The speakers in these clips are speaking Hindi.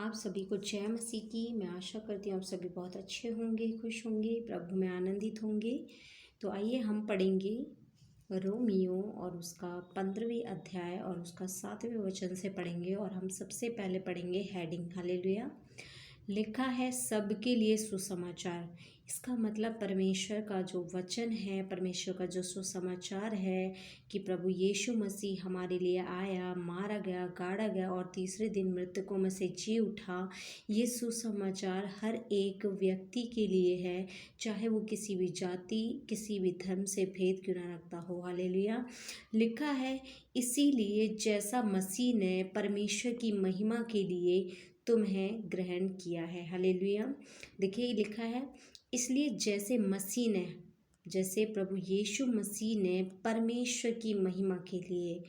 आप सभी को जय मसीह की। मैं आशा करती हूँ आप सभी बहुत अच्छे होंगे, खुश होंगे, प्रभु में आनंदित होंगे। तो आइए हम पढ़ेंगे रोमियो और उसका 15वें अध्याय और उसका 7वें वचन से पढ़ेंगे। और हम सबसे पहले पढ़ेंगे हेडिंग हालेलुया। लिखा है सबके लिए सुसमाचार। इसका मतलब परमेश्वर का जो वचन है, परमेश्वर का जो सुसमाचार है कि प्रभु यीशु मसीह हमारे लिए आया, मारा गया, गाड़ा गया और तीसरे दिन मृतकों में से जी उठा। ये सुसमाचार हर एक व्यक्ति के लिए है, चाहे वो किसी भी जाति, किसी भी धर्म से भेद क्यों ना रखता हो। हालेलुया। लिखा है इसीलिए जैसा मसीह ने परमेश्वर की महिमा के लिए तुम्हें ग्रहण किया है। हालेलुया। देखिए लिखा है इसलिए जैसे प्रभु यीशु मसीह ने परमेश्वर की महिमा के लिए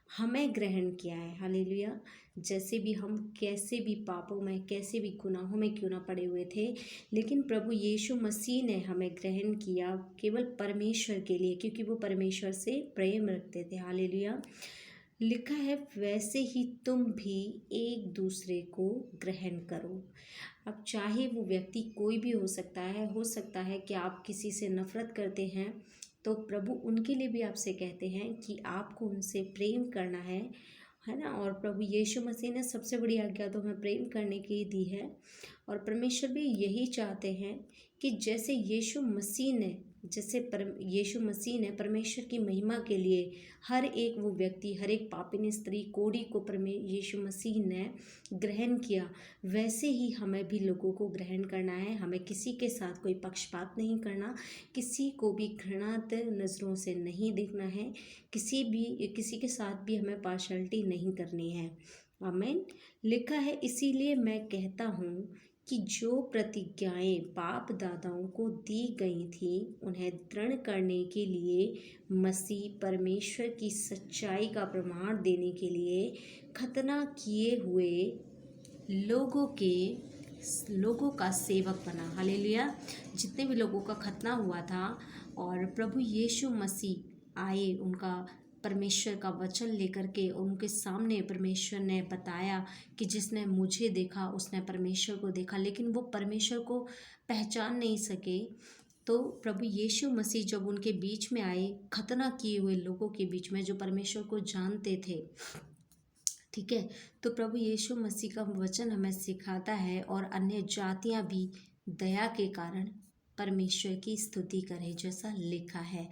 हमें ग्रहण किया है। हालेलुया। जैसे भी हम कैसे भी पापों में, कैसे भी गुनाहों में क्यों ना पड़े हुए थे, लेकिन प्रभु यीशु मसीह ने हमें ग्रहण किया केवल परमेश्वर के लिए, क्योंकि वो परमेश्वर से प्रेम रखते थे। हालेलुया। लिखा है वैसे ही तुम भी एक दूसरे को ग्रहण करो। अब चाहे वो व्यक्ति कोई भी हो सकता है कि आप किसी से नफरत करते हैं, तो प्रभु उनके लिए भी आपसे कहते हैं कि आपको उनसे प्रेम करना है ना। और प्रभु यीशु मसीह ने सबसे बड़ी आज्ञा तो हमें प्रेम करने की दी है। और परमेश्वर भी यही चाहते हैं कि जैसे यीशु मसीह ने परमेश्वर की महिमा के लिए हर एक वो व्यक्ति, हर एक पापिनी स्त्री कोढ़ी को यीशु मसीह ने ग्रहण किया, वैसे ही हमें भी लोगों को ग्रहण करना है। हमें किसी के साथ कोई पक्षपात नहीं करना, किसी को भी घृणित नज़रों से नहीं देखना है, किसी के साथ भी हमें पार्शलिटी नहीं करनी है। आमीन। लिखा है इसीलिए मैं कहता हूँ कि जो प्रतिज्ञाएं बाप दादाओं को दी गई थी उन्हें दृढ़ करने के लिए मसीह परमेश्वर की सच्चाई का प्रमाण देने के लिए खतना किए हुए लोगों का सेवक बना। हालेलुया। जितने भी लोगों का खतना हुआ था और प्रभु यीशु मसीह आए, उनका परमेश्वर का वचन लेकर के उनके सामने परमेश्वर ने बताया कि जिसने मुझे देखा उसने परमेश्वर को देखा, लेकिन वो परमेश्वर को पहचान नहीं सके। तो प्रभु यीशु मसीह जब उनके बीच में आए, खतना किए हुए लोगों के बीच में जो परमेश्वर को जानते थे, ठीक है, तो प्रभु यीशु मसीह का वचन हमें सिखाता है और अन्य जातियां भी दया के कारण परमेश्वर की स्तुति करें, जैसा लिखा है।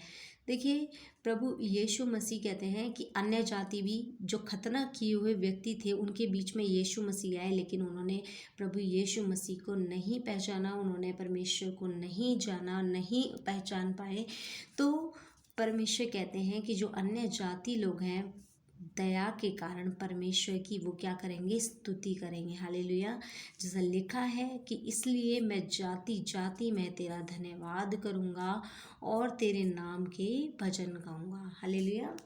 देखिए प्रभु यीशु मसीह कहते हैं कि अन्य जाति भी जो खतना किए हुए व्यक्ति थे उनके बीच में यीशु मसीह आए, लेकिन उन्होंने प्रभु यीशु मसीह को नहीं पहचाना, उन्होंने परमेश्वर को नहीं जाना, नहीं पहचान पाए। तो परमेश्वर कहते हैं कि जो अन्य जाति लोग हैं दया के कारण परमेश्वर की वो क्या करेंगे, स्तुति करेंगे। हालेलुया। जैसा लिखा है कि इसलिए मैं जाति जाति में तेरा धन्यवाद करूँगा और तेरे नाम के भजन गाऊँगा। हालेलुया।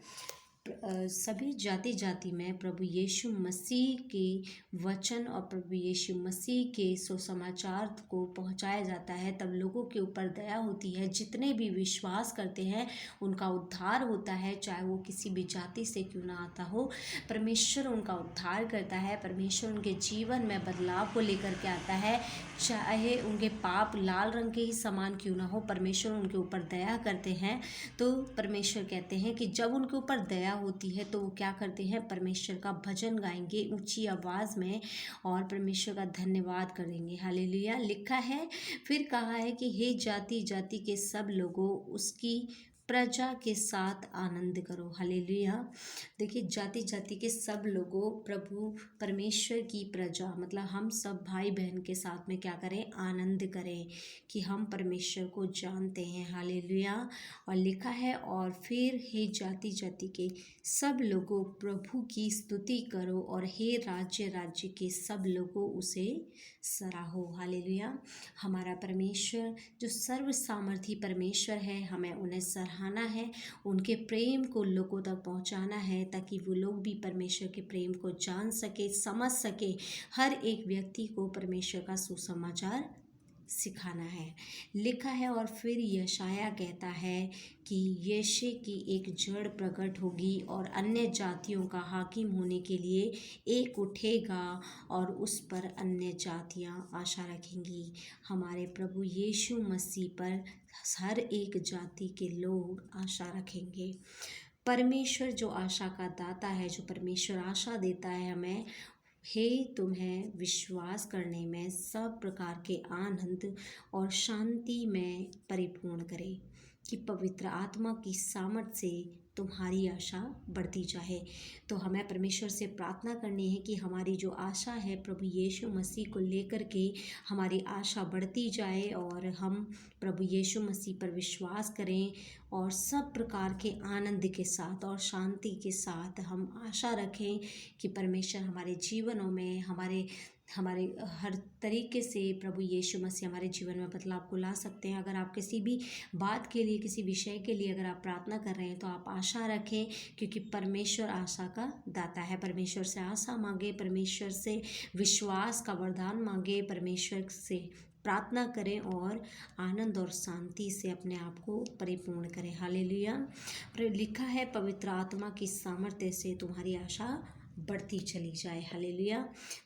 सभी जाति जाति में प्रभु यीशु मसीह के वचन और प्रभु यीशु मसीह के सुसमाचार को पहुंचाया जाता है, तब लोगों के ऊपर दया होती है। जितने भी विश्वास करते हैं उनका उद्धार होता है, चाहे वो किसी भी जाति से क्यों ना आता हो। परमेश्वर उनका उद्धार करता है, परमेश्वर उनके जीवन में बदलाव को लेकर के आता है, चाहे उनके पाप लाल रंग के ही समान क्यों ना हो, परमेश्वर उनके ऊपर दया करते हैं। तो परमेश्वर कहते हैं कि जब उनके ऊपर दया होती है तो वो क्या करते हैं, परमेश्वर का भजन गाएंगे ऊंची आवाज़ में और परमेश्वर का धन्यवाद करेंगे। हालेलुया। लिखा है फिर कहा है कि हे जाति जाति के सब लोगों उसकी प्रजा के साथ आनंद करो। हालेलुया। देखिए जाति जाति के सब लोगों, प्रभु परमेश्वर की प्रजा मतलब हम सब भाई बहन के साथ में क्या करें, आनंद करें कि हम परमेश्वर को जानते हैं। हालेलुया। और लिखा है और फिर हे जाति जाति के सब लोगों प्रभु की स्तुति करो और हे राज्य राज्य के सब लोगों उसे सराहो। हालेलुया। हमारा परमेश्वर जो सर्व सामर्थी परमेश्वर है, हमें उन्हें सराहना है, उनके प्रेम को लोगों तक पहुंचाना है ताकि वो लोग भी परमेश्वर के प्रेम को जान सके, समझ सके, हर एक व्यक्ति को परमेश्वर का सुसमाचार सिखाना है। लिखा है और फिर यशायाह कहता है कि यीशु की एक जड़ प्रकट होगी और अन्य जातियों का हाकिम होने के लिए एक उठेगा और उस पर अन्य जातियां आशा रखेंगी। हमारे प्रभु यीशु मसीह पर हर एक जाति के लोग आशा रखेंगे। परमेश्वर जो आशा का दाता है, जो परमेश्वर आशा देता है हमें, हे तुम्हें विश्वास करने में सब प्रकार के आनंद और शांति में परिपूर्ण करे, कि पवित्र आत्मा की सामर्थ से तुम्हारी आशा बढ़ती जाए। तो हमें परमेश्वर से प्रार्थना करनी है कि हमारी जो आशा है प्रभु यीशु मसीह को लेकर के हमारी आशा बढ़ती जाए और हम प्रभु यीशु मसीह पर विश्वास करें और सब प्रकार के आनंद के साथ और शांति के साथ हम आशा रखें कि परमेश्वर हमारे जीवनों में हमारे हर तरीके से प्रभु यीशु मसीह हमारे जीवन में बदलाव को ला सकते हैं। अगर आप किसी भी बात के लिए, किसी विषय के लिए अगर आप प्रार्थना कर रहे हैं तो आप आशा रखें, क्योंकि परमेश्वर आशा का दाता है। परमेश्वर से आशा मांगे, परमेश्वर से विश्वास का वरदान मांगे, परमेश्वर से प्रार्थना करें और आनंद और शांति से अपने आप को परिपूर्ण करें। हालेलुया। लिखा है पवित्र आत्मा की सामर्थ्य से तुम्हारी आशा बढ़ती चली जाए। हालेलुया।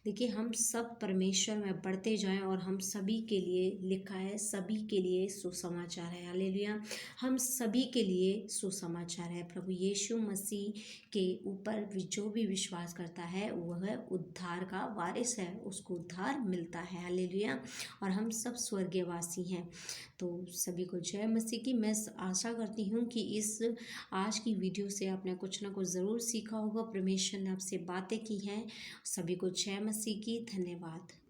देखिए, हम सब परमेश्वर में बढ़ते जाएं और हम सभी के लिए, लिखा है, सभी के लिए सुसमाचार है। हालेलुया। हम सभी के लिए सुसमाचार है। प्रभु यीशु मसीह के ऊपर जो भी विश्वास करता है वह उद्धार का वारिस है, उसको उद्धार मिलता है। हालेलुया। और हम सब स्वर्गवासी हैं। तो सभी को जय मसीह की। मैं आशा करती हूँ कि इस आज की वीडियो से आपने कुछ ना कुछ ज़रूर सीखा होगा। परमेश्वर ने आपसे बातें की हैं। सभी को जय मसीह की। धन्यवाद।